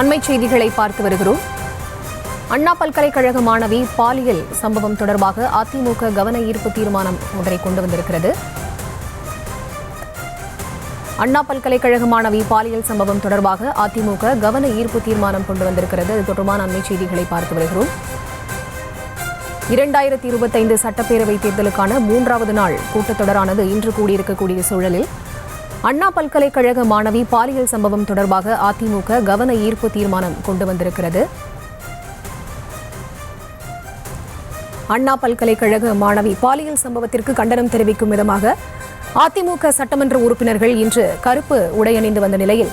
அண்மை செய்திகளை பார்த்து வருகிறோம். அண்ணா பல்கலைக்கழக மாணவி பாலியல் சம்பவம் தொடர்பாக அதிமுக கவன ஈர்ப்பு தீர்மானம் ஒன்றை கொண்டு வந்திருக்கிறது. அண்ணா பல்கலைக்கழக மாணவி பாலியல் சம்பவம் தொடர்பாக அதிமுக கவன ஈர்ப்பு தீர்மானம் கொண்டு வந்திருக்கிறது. இது தொடர்பான அண்மை செய்திகளை பார்த்து வருகிறோம். 2025 சட்டப்பேரவை தேர்தலுக்கான 3வது நாள் கூட்டத்தொடரானது இன்று கூடியிருக்கக்கூடிய சூழலில் அண்ணா பல்கலைக்கழக மாணவி பாலியல் சம்பவம் தொடர்பாக அதிமுக கவன ஈர்ப்பு தீர்மானம் கொண்டு வந்திருக்கிறது. அண்ணா பல்கலைக்கழக மாணவி பாலியல் சம்பவத்திற்கு கண்டனம் தெரிவிக்கும் விதமாக அதிமுக சட்டமன்ற உறுப்பினர்கள் இன்று கருப்பு உடை அணிந்து வந்த நிலையில்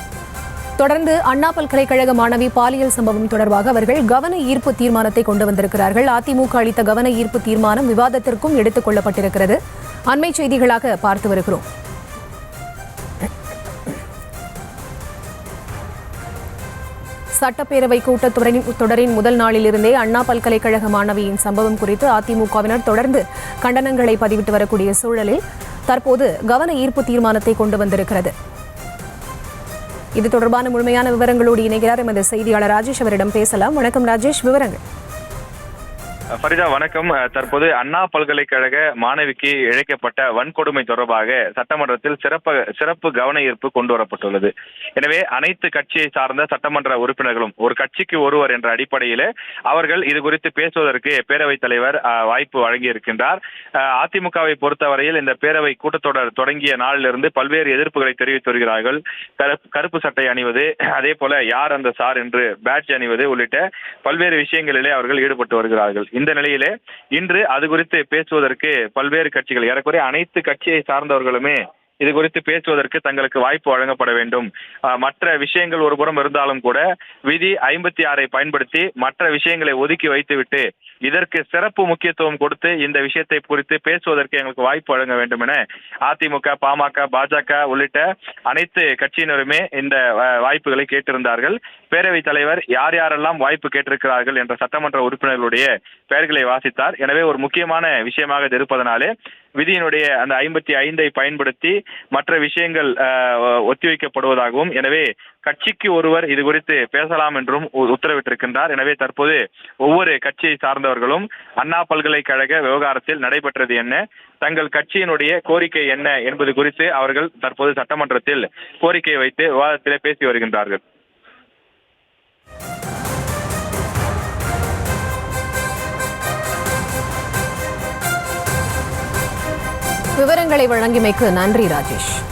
தொடர்ந்து அண்ணா பல்கலைக்கழக மாணவி பாலியல் சம்பவம் தொடர்பாக அவர்கள் கவன ஈர்ப்பு தீர்மானத்தை கொண்டு வந்திருக்கிறார்கள். அதிமுக அளித்த கவன ஈர்ப்பு தீர்மானம் விவாதத்திற்கும் எடுத்துக் கொள்ளப்பட்டிருக்கிறது. அண்மை செய்திகளாக பார்த்து வருகிறோம். சட்டப்பேரவை கூட்டத்தொடரின் முதல் நாளிலிருந்தே அண்ணா பல்கலைக்கழக மாணவியின் சம்பவம் குறித்து அதிமுகவினர் தொடர்ந்து கண்டனங்களை பதிவிட்டு வரக்கூடிய சூழலில் தற்போது கவன ஈர்ப்பு தீர்மானத்தை கொண்டு வந்திருக்கிறது. இது தொடர்பான முழுமையான விவரங்களோடு இணைகிறார் எமது செய்தியாளர் ராஜேஷ். அவரிடம் பேசலாம். வணக்கம் ராஜேஷ், விவரங்கள். ஃபரிதா வணக்கம். தற்போது அண்ணா பல்கலைக்கழக மாணவிக்கு இழைக்கப்பட்ட வன்கொடுமை தொடர்பாக சட்டமன்றத்தில் சிறப்பு கவன ஈர்ப்பு கொண்டு வரப்பட்டுள்ளது. எனவே அனைத்து கட்சியை சார்ந்த சட்டமன்ற உறுப்பினர்களும் ஒரு கட்சிக்கு ஒருவர் என்ற அடிப்படையில் அவர்கள் இது குறித்து பேசுவதற்கு பேரவைத் தலைவர் வாய்ப்பு வழங்கியிருக்கின்றார். அதிமுகவை பொறுத்தவரையில் இந்த பேரவை கூட்டத்தொடர் தொடங்கிய நாளிலிருந்து பல்வேறு எதிர்ப்புகளை தெரிவித்து வருகிறார்கள். கருப்பு சட்டை அணிவது, அதே போல யார் அந்த சார் என்று பேட்ஜ் அணிவது உள்ளிட்ட பல்வேறு விஷயங்களிலே அவர்கள் ஈடுபட்டு வருகிறார்கள். இந்த நிலையிலே இன்று அது குறித்து பேசுவதற்கு பல்வேறு கட்சிகள், ஏறக்குறைய அனைத்து கட்சியை சார்ந்தவர்களுமே இது குறித்து பேசுவதற்கு தங்களுக்கு வாய்ப்பு வழங்கப்பட வேண்டும். மற்ற விஷயங்கள் ஒருபுறம் இருந்தாலும் கூட விதி 56 பயன்படுத்தி மற்ற விஷயங்களை ஒதுக்கி வைத்துவிட்டு இதற்கு சிறப்பு முக்கியத்துவம் கொடுத்து இந்த விஷயத்தை குறித்து பேசுவதற்கு எங்களுக்கு வாய்ப்பு வழங்க வேண்டும் என அதிமுக, பாமக, பாஜக உள்ளிட்ட அனைத்து கட்சியினருமே இந்த வாய்ப்புகளை கேட்டிருந்தார்கள். பேரவைத் தலைவர் யார் யாரெல்லாம் வாய்ப்பு கேட்டிருக்கிறார்கள் என்ற சட்டமன்ற உறுப்பினர்களுடைய பெயர்களை வாசித்தார். எனவே ஒரு முக்கியமான விஷயமாக இது இருப்பதனாலே விதியினுடைய அந்த 55 பயன்படுத்தி மற்ற விஷயங்கள் ஒத்திவைக்கப்படுவதாகவும், எனவே கட்சிக்கு ஒருவர் இது குறித்து பேசலாம் என்றும் உத்தரவிட்டிருக்கின்றார். எனவே தற்போது ஒவ்வொரு கட்சியை சார்ந்தவர்களும் அண்ணா பல்கலைக்கழக விவகாரத்தில் நடைபெற்றது என்ன, தங்கள் கட்சியினுடைய கோரிக்கை என்ன என்பது குறித்து அவர்கள் தற்போது சட்டமன்றத்தில் கோரிக்கை வைத்து விவாதத்திலே பேசி வருகின்றார்கள். விவரங்களை வழங்கியமைக்கு நன்றி ராஜேஷ்.